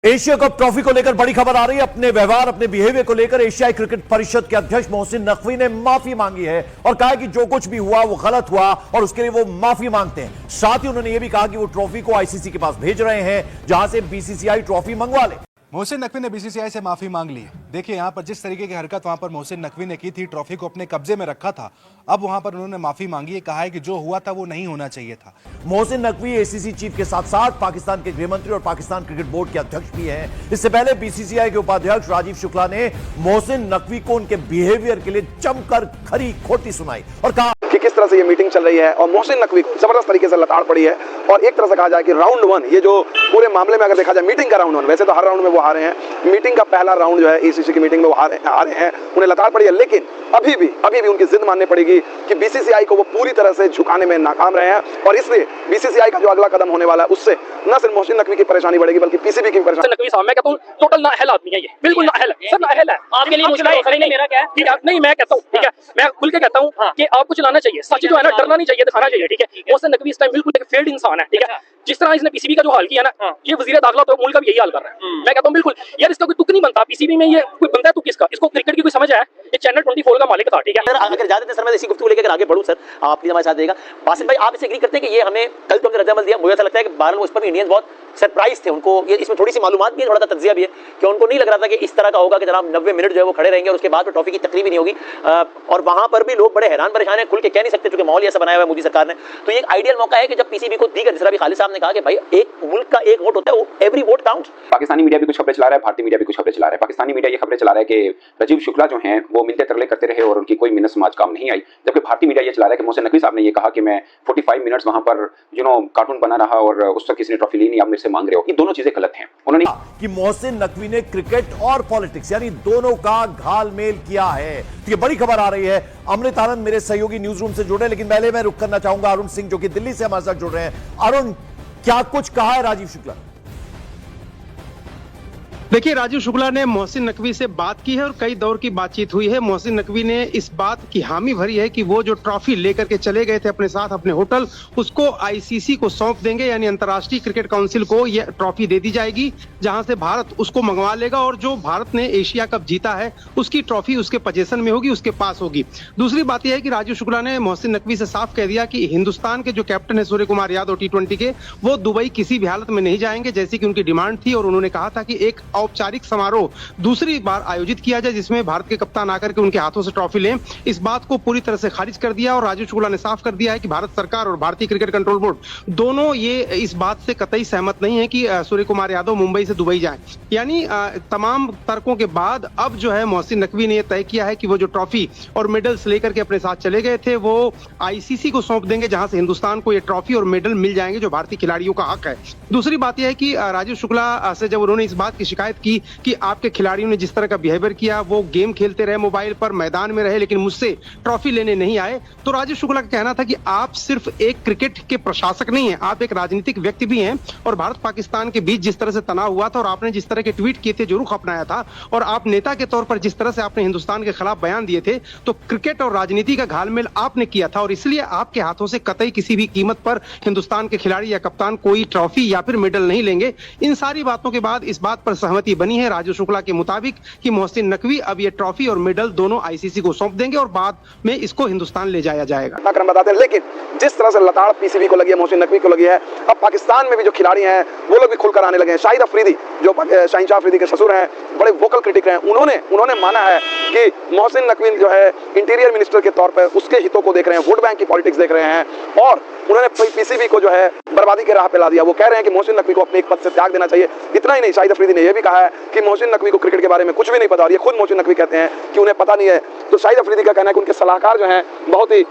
Asia cup trophy को लेकर बड़ी खबर आ रही है। अपने व्यवहार, अपने बिहेवियर को लेकर एशियाई क्रिकेट परिषद के अध्यक्ष मोहसिन नकवी ने माफी मांगी है और कहा कि जो कुछ भी हुआ वो गलत हुआ और उसके लिए वो माफी मांगते हैं। साथ ही उन्होंने यह भी कहा कि वो ट्रॉफी को आईसीसी के पास भेज रहे हैं, जहां से बीसीसीआई ट्रॉफी मंगवा ले। मोहसिन नकवी ने बीसीसीआई से माफी मांग ली है। देखिए यहाँ पर जिस तरीके की हरकत वहां पर मोहसिन नकवी ने की थी, ट्रॉफी को अपने कब्जे में रखा था, अब वहां पर उन्होंने माफी मांगी है, कहा है कि जो हुआ था वो नहीं होना चाहिए था। मोहसिन नकवी एसीसी चीफ के साथ साथ पाकिस्तान के गृह मंत्री और पाकिस्तान क्रिकेट बोर्ड के अध्यक्ष भी हैं। इससे पहले बीसीसीआई के उपाध्यक्ष राजीव शुक्ला ने मोहसिन नकवी को उनके बिहेवियर के लिए जमकर खरी खोटी सुनाई और कहा कि किस तरह से ये मीटिंग चल रही है और मोहसिन नकवी को जबरदस्त तरीके से लताड़ पड़ी है। और एक तरह से कहा जाए कि राउंड 1, ये जो पूरे मामले में अगर देखा जाए मीटिंग का राउंड 1, वैसे तो हर राउंड में वो हारे हैं, मीटिंग का पहला राउंड जो है एसीसी की मीटिंग में वो हारे हैं, उन्हें लताड़ पड़ी है। लेकिन अभी भी उनकी जिद माननी पड़ेगी कि बीसीसीआई को वो पूरी तरह से झुकाने में नाकाम रहे हैं और इसलिए बीसीसीआई का जो अगला कदम होने वाला है उससे न सिर्फ मोहसिन नकवी की परेशानी बढ़ेगी बल्कि पीसीबी की परेशानी। नकवी साहब, मैं कहता हूं टोटल नाअहल आदमी है, ये बिल्कुल नाअहल है, सब नाअहल है। आपके लिए मुश्किल नहीं, मेरा क्या है, ठीक है, नहीं मैं कहता हूं, ठीक है, मैं खुल के कहता हूं कि आपको चलाना चाहिए, सच जो है ना, डरना नहीं चाहिए, दिखाना चाहिए, ठीक है। मोहसिन नकवी इस टाइम बिल्कुल एक फेल्ड इंसान है, ठीक है। जिस तरह इसने पीसीबी का जो हाल किया ना, ये वजीर दाखिला तो मुल्क का भी यही हाल कर रहा है। मैं कहता हूं बिल्कुल यार, इसका कोई तुक नहीं बनता। पीसीबी में ये कोई बंदा है तुक इसका, इसको क्रिकेट की कोई समझ है? ये चैनल 24 का मालिक था, ठीक है। अगर ज्यादा सर मैं इसी गुफ्तगू लेकर आगे बढ़ूं सर, आप प्लीज हमारे साथ देगा। बासित भाई, आप इसे एग्री करते हैं कि ये हमें कल तो हमने रद्द दिया, मुझे ऐसा लगता है कि बहरहाल उस पर भी इंडियंस बहुत सरप्राइज थे, उनको ये इसमें थोड़ी सी मालूमात भी है, थोड़ा सा तज्जिया भी है कि उनको नहीं लग रहा था कि इस तरह का होगा कि जनाब 90 मिनट जो है वो खड़े रहेंगे और उसके बाद ट्रॉफी की तकरीब ही नहीं होगी। और वहां पर भी लोग बड़े हैरान परेशान है, खुल के कह नहीं सकते क्योंकि माहौल ऐसा बनाया हुआ है मोदी सरकार ने। तो ये एक आइडियल मौका है कि जब पीसीबी को दीगर, जिस तरह भी खालिद साहब ने कहा कि भाई एक मुल्क का एक वोट होता है, every vote counts. Pakistani media भी कुछ खबरें चला रहा है, भारतीय मीडिया भी कुछ खबरें चला रहा है। पाकिस्तानी मीडिया ये खबरें चला रहा है कि राजीव शुक्ला जो हैं वो मिलते तरले करते रहे और उनकी कोई मिन्नत समाज काम नहीं आई, जबकि भारतीय मीडिया ये चला रहा है कि मोहसिन नकवी साहब ने ये कहा कि मैं 45 मिनट्स वहां पर कार्टून बना रहा और उस वक्त किसी ने ट्रॉफी ली नहीं, आप मेरे से मांग रहे हो। ये दोनों चीजें गलत हैं। उन्होंने कि मोहसिन नकवी ने क्रिकेट और पॉलिटिक्स यानी दोनों का घालमेल किया है। तो ये बड़ी खबर आ रही है। अमृत आनंद मेरे सहयोगी न्यूज रूम से जुड़े, लेकिन पहले मैं रुक करना चाहूंगा अरुण सिंह जो कि दिल्ली से हमारे साथ जुड़ रहे हैं। अरुण, क्या कुछ कहा है राजीव शुक्ला? देखिए, राजीव शुक्ला ने मोहसिन नकवी से बात की है और कई दौर की बातचीत हुई है। मोहसिन नकवी ने इस बात की हामी भरी है कि वो जो ट्रॉफी लेकर के चले गए थे अपने साथ अपने होटल, उसको आईसीसी को सौंप देंगे, यानी अंतर्राष्ट्रीय क्रिकेट काउंसिल को ये ट्रॉफी दे दी जाएगी, जहां से भारत उसको मंगवा लेगा और जो भारत ने एशिया कप जीता है उसकी ट्रॉफी उसके पोजीशन में होगी, उसके पास होगी। दूसरी बात यह है कि राजीव शुक्ला ने मोहसिन नकवी से साफ कह दिया कि हिंदुस्तान के जो कैप्टन है सूर्य कुमार यादव T20 के, वो दुबई किसी भी हालत में नहीं जाएंगे, जैसी कि उनकी डिमांड थी। और उन्होंने कहा था कि एक औपचारिक समारोह दूसरी बार आयोजित किया जाए जिसमें भारत के कप्तान आकर के उनके हाथों से ट्रॉफी लें। इस बात को पूरी तरह से खारिज कर दिया और राजीव शुक्ला ने साफ कर दिया है कि भारत सरकार और भारतीय क्रिकेट कंट्रोल बोर्ड दोनों ये इस बात से कतई सहमत नहीं है कि सूर्य कुमार यादव मुंबई से दुबई जाएं। यानी तमाम तर्कों के बाद अब जो है मोहसिन नकवी ने यह तय किया है कि वो जो ट्रॉफी और मेडल्स लेकर के अपने साथ चले गए थे वो आईसीसी को सौंप देंगे, जहां से हिंदुस्तान को ये ट्रॉफी और मेडल मिल जाएंगे जो भारतीय खिलाड़ियों का हक है। दूसरी बात यह है कि राजीव शुक्ला से जब उन्होंने इस बात की शिकायत की कि आपके खिलाड़ियों ने जिस तरह का बिहेवियर किया, वो गेम खेलते रहे मोबाइल पर, मैदान में रहे, लेकिन मुझसे ट्रॉफी लेने नहीं आए, तो राजीव शुक्ला का कहना था कि आप सिर्फ एक क्रिकेट के प्रशासक नहीं हैं, आप एक राजनीतिक व्यक्ति भी हैं। और भारत पाकिस्तान के बीच जिस तरह से तनाव हुआ था और आपने जिस तरह के ट्वीट किए थे, जो रुख अपनाया था, और आप नेता के तौर पर जिस तरह से आपने हिंदुस्तान के खिलाफ बयान दिए थे, तो क्रिकेट और राजनीति का घालमेल आपने किया था और इसलिए आपके हाथों से कतई किसी भी कीमत पर हिंदुस्तान के खिलाड़ी या कप्तान कोई ट्रॉफी या फिर मेडल नहीं लेंगे। इन सारी बातों के बाद इस बात पर सहमति बनी है राजीव शुक्ला के मुताबिक कि मोहसिन नकवी अब ये ट्रॉफी और मेडल दोनों आईसीसी को सौंप देंगे और बाद में इसको हिंदुस्तान ले जाया जाएगा। क्रम बताते हैं, लेकिन जिस तरह से लताड़ पीसीबी को लगी है, मोहसिन नकवी को लगी है, अब पाकिस्तान में भी जो खिलाड़ी हैं वो लोग भी खुलकर आने लगे हैं। शाहिद अफरीदी जो शहंशाह अफरीदी के ससुर हैं, बड़े वोकल क्रिटिक हैं, उन्होंने माना है कि मोहसिन नकवी जो है इंटीरियर मिनिस्टर के तौर पर उसके हितों को देख रहे हैं, वोट बैंक की पॉलिटिक्स देख रहे हैं और उन्होंने पीसीबी को जो है बर्बादी के राह पे ला दिया। वो कह रहे हैं कि मोहसिन नकवी को अपने एक पद से त्याग देना चाहिए। इतना ही नहीं, शाहिद अफरीदी ने यह भी कहा है कि मोहसिन नकवी को क्रिकेट के बारे में कुछ भी नहीं पता और ये खुद मोहसिन नकवी कहते हैं कि उन्हें पता नहीं है। तो शाहिद अफरीदी का कहना है कि उनके सलाहकार जो हैं बहुत ही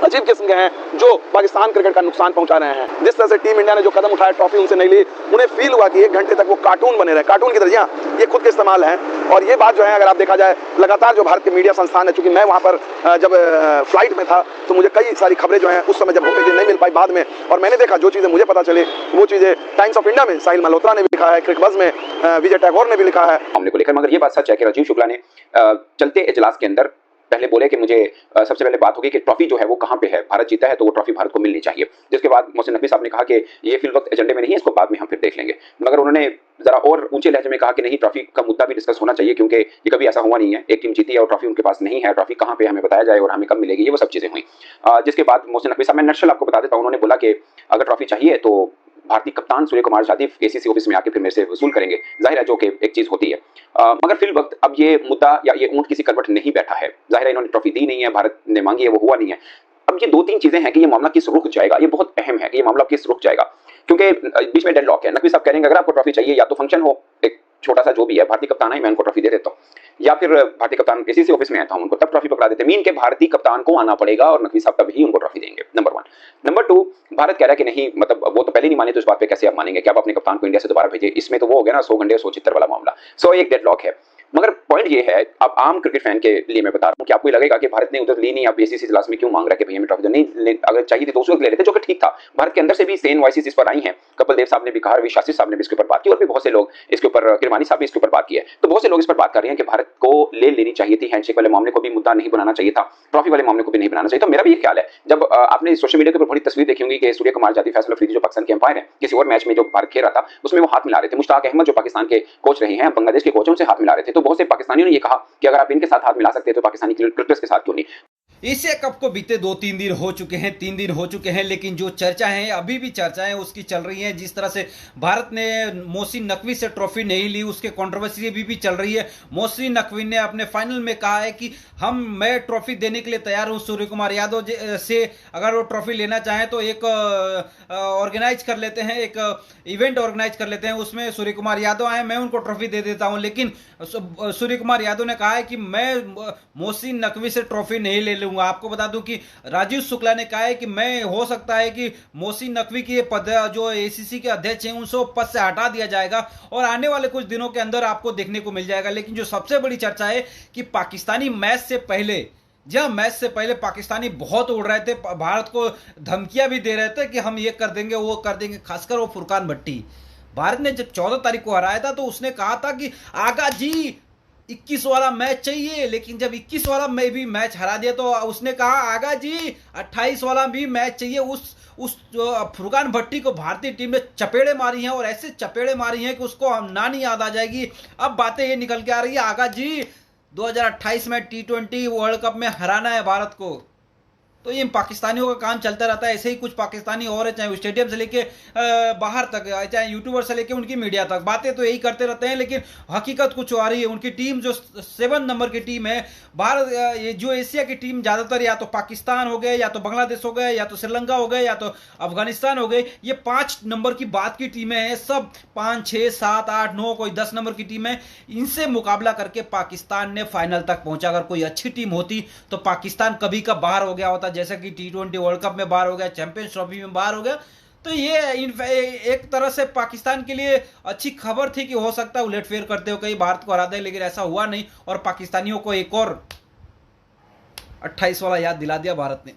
अजीब किस्म के हैं जो पाकिस्तान क्रिकेट का नुकसान पहुंचा रहे हैं। जिस तरह से टीम इंडिया ने जो कदम उठाया, ट्रॉफी उनसे नहीं ली, उन्हें फील हुआ कि 1 घंटे तक वो कार्टून बने रहे, कार्टून की तरह ये खुद के इस्तेमाल है। और ये बात जो है, अगर आप देखा जाए, लगातार जो भारत के मीडिया संस्थान है, चूंकि मैं वहां पर जब फ्लाइट में था तो मुझे कई सारी खबरें जो हैं उस समय जब नहीं मिल पाई बाद में, और मैंने देखा जो चीजें मुझे पता चली वो चीजें टाइम्स ऑफ इंडिया में साहिल मल्होत्रा ने भी लिखा है, क्रिकबज़ में विजय टैगोर ने भी लिखा है मामले को लेकर। मगर ये बात सच है कि राजीव शुक्ला ने चलते इजलास के अंदर पहले बोले कि मुझे सबसे पहले बात होगी कि ट्रॉफी जो है वो कहाँ पे है, भारत जीता है तो वो ट्रॉफी भारत को मिलनी चाहिए। जिसके बाद मोहसिन नकवी साहब ने कहा कि ये फिल वक्त एजेंडे में नहीं है, इसको बाद में हम फिर देख लेंगे। मगर उन्होंने जरा और ऊंचे लहजे में कहा कि नहीं, ट्रॉफी का मुद्दा भी डिस्कस होना चाहिए, क्योंकि ये कभी ऐसा हुआ नहीं है, एक टीम जीती है और ट्रॉफी उनके पास नहीं है, ट्रॉफी कहाँ पे हमें बताया जाए और हमें कब मिलेगी, ये वो सब चीजें हुई। जिसके बाद मोहसिन नकवी साहब, मैं नक्शल आपको बता देता हूँ, उन्होंने बोला कि अगर ट्रॉफी चाहिए तो भारतीय कप्तान सूर्य कुमार यादव एसीसी ऑफिस में आके फिर मेरे से वसूल करेंगे, जाहिर है, जो कि एक चीज होती है। मगर फिल वक्त अब ये मुद्दा या ये ऊंट किसी करवट नहीं बैठा है, जाहिर है इन्होंने ट्रॉफी दी नहीं है, भारत ने मांगी है, वो हुआ नहीं है। अब ये दो तीन चीजें हैं कि ये मामला किस रुख जाएगा, ये बहुत अहम है कि ये मामला किस रुख जाएगा, क्योंकि बीच में डेडलॉक है। नकवी साहब कह रहे हैं अगर आपको ट्रॉफी चाहिए या तो फंक्शन हो एक छोटा सा जो भी है, भारतीय कप्तान है मैं उनको ट्रॉफी दे देता हूँ, या फिर भारतीय कप्तान एसीसी ऑफिस में आता हूं, उनको तब ट्रॉफी पकड़ा देते। मीन के भारतीय कप्तान को आना पड़ेगा और नकवी साहब तब ही उनको ट्रॉफी देंगे, नंबर 1। नंबर 2, भारत कह रहा है कि नहीं, मतलब वो तो पहले नहीं माने तो इस बात पे कैसे आप मानेंगे कि आप अपने कप्तान को इंडिया से दोबारा भेजे। इसमें तो वो हो गया ना 100 घंटे 100 चित्तर वाला मामला। सो एक डेडलॉक है। मगर पॉइंट ये है, अब आम क्रिकेट फैन के लिए मैं बता रहा हूँ कि आपको लगेगा कि भारत ने उधर ली नहीं, अब एसीसी इजलास में क्यों मांग रहा है कि भैया मैं ट्रॉफी नहीं, अगर चाहिए थी तो उस वक्त ले लेते, जो कि ठीक था। भारत के अंदर से भी सेम वॉइसेस इस पर आई हैं, कपिल देव साहब ने भी कहा, रवि शास्त्री साहब ने भी इसके ऊपर बात की, और भी बहुत से लोग इसके ऊपर, किरमानी साहब भी इसके ऊपर बात की है। तो बहुत से लोग इस पर बात कर रहे हैं कि भारत को ले लेनी चाहिए थी, हैंडशेक वाले मामले को भी मुद्दा नहीं बनाना चाहिए था, ट्रॉफी वाले मामले को भी नहीं बनाना चाहिए। तो मेरा भी ये ख्याल है, जब आपने सोशल मीडिया के ऊपर बड़ी तस्वीर देखी होंगी कि सूर्य कुमार यादव, फैसल अफरीदी जो पाकिस्तान के अंपायर हैं, किसी और मैच में जो भारत खेल रहा था उसमें वो हाथ मिला रहे थे, मुश्ताक अहमद जो पाकिस्तान के कोच रहे हैं, बांग्लादेश के कोच, उनसे हाथ मिला रहे थे। तो बहुत से पाकिस्तानियों ने ये कहा कि अगर आप इनके साथ हाथ मिला सकते हैं तो पाकिस्तानी क्रिकेटर्स के साथ क्यों नहीं। एशिया कप को बीते 2-3 दिन हो चुके हैं, 3 दिन हो चुके हैं, लेकिन जो चर्चा है, अभी भी चर्चाएं उसकी चल रही हैं। जिस तरह से भारत ने मोहसिन नकवी से ट्रॉफी नहीं ली, उसके कंट्रोवर्सी अभी भी चल रही है। मोहसिन नकवी ने अपने फाइनल में कहा है कि मैं ट्रॉफी देने के लिए तैयार हूं सूर्य कुमार यादव से, अगर वो ट्रॉफी लेना चाहें तो एक ऑर्गेनाइज कर लेते हैं, एक इवेंट ऑर्गेनाइज कर लेते हैं, उसमें सूर्य कुमार यादव आए, मैं उनको ट्रॉफी दे देता हूं। लेकिन सूर्य कुमार यादव ने कहा है कि मैं मोहसिन नकवी से ट्रॉफी नहीं ले लूंगा। आपको बता दूं कि राजीव शुक्ला ने कहा है कि मैं, हो सकता है कि मोहसिन नकवी की पद जो एसीसी के अध्यक्ष हैं उनको पद से हटा दिया जाएगा और आने वाले कुछ दिनों के अंदर आपको देखने को मिल जाएगा। लेकिन जो सबसे बड़ी चर्चा है कि पाकिस्तानी मैच से पहले, जब मैच से पहले पाकिस्तानी बहुत उड़ रहे थे, भारत को धमकियां भी दे रहे थे कि हम ये कर देंगे वो कर देंगे, खासकर वो फुरकान भट्टी। भारत ने जब 14 तारीख को हराया था तो उसने कहा था कि आगा जी 21 वाला मैच चाहिए, लेकिन जब 21 वाला में भी मैच हरा दिया तो उसने कहा आगा जी 28 वाला भी मैच चाहिए। उस फुरकान भट्टी को भारतीय टीम ने चपेड़े मारी हैं और ऐसे चपेड़े मारी हैं कि उसको हम नानी याद आ जाएगी। अब बातें ये निकल के आ रही है आगा जी 2028 में T20 वर्ल्ड कप में हराना है भारत को। तो ये पाकिस्तानियों का काम चलता रहता है। ऐसे ही कुछ पाकिस्तानी और है, चाहे स्टेडियम से लेके बाहर तक, चाहे यूट्यूबर से लेके उनकी मीडिया तक, बातें तो यही करते रहते हैं, लेकिन हकीकत कुछ आ रही है। उनकी टीम जो 7 नंबर की टीम है भारत, ये जो एशिया की टीम ज़्यादातर या तो पाकिस्तान हो गए, या तो बांग्लादेश हो गए, या तो श्रीलंका हो गए, या तो अफगानिस्तान हो गए, ये 5 नंबर की बात की टीमें हैं। सब 5, 6, 7, 8, 9, कोई 10 नंबर की टीम है। इनसे मुकाबला करके पाकिस्तान ने फाइनल तक पहुंचा। अगर कोई अच्छी टीम होती तो पाकिस्तान कभी का बाहर हो गया होता, जैसे कि T20 वर्ल्ड कप में बाहर हो गया, चैंपियंस ट्रॉफी में बाहर हो गया। तो ये एक तरह से पाकिस्तान के लिए अच्छी खबर थी कि हो सकता है उलटफेर करते हो कहीं भारत को हरा दे, लेकिन ऐसा हुआ नहीं और पाकिस्तानियों को एक और 28 वाला याद दिला दिया भारत ने।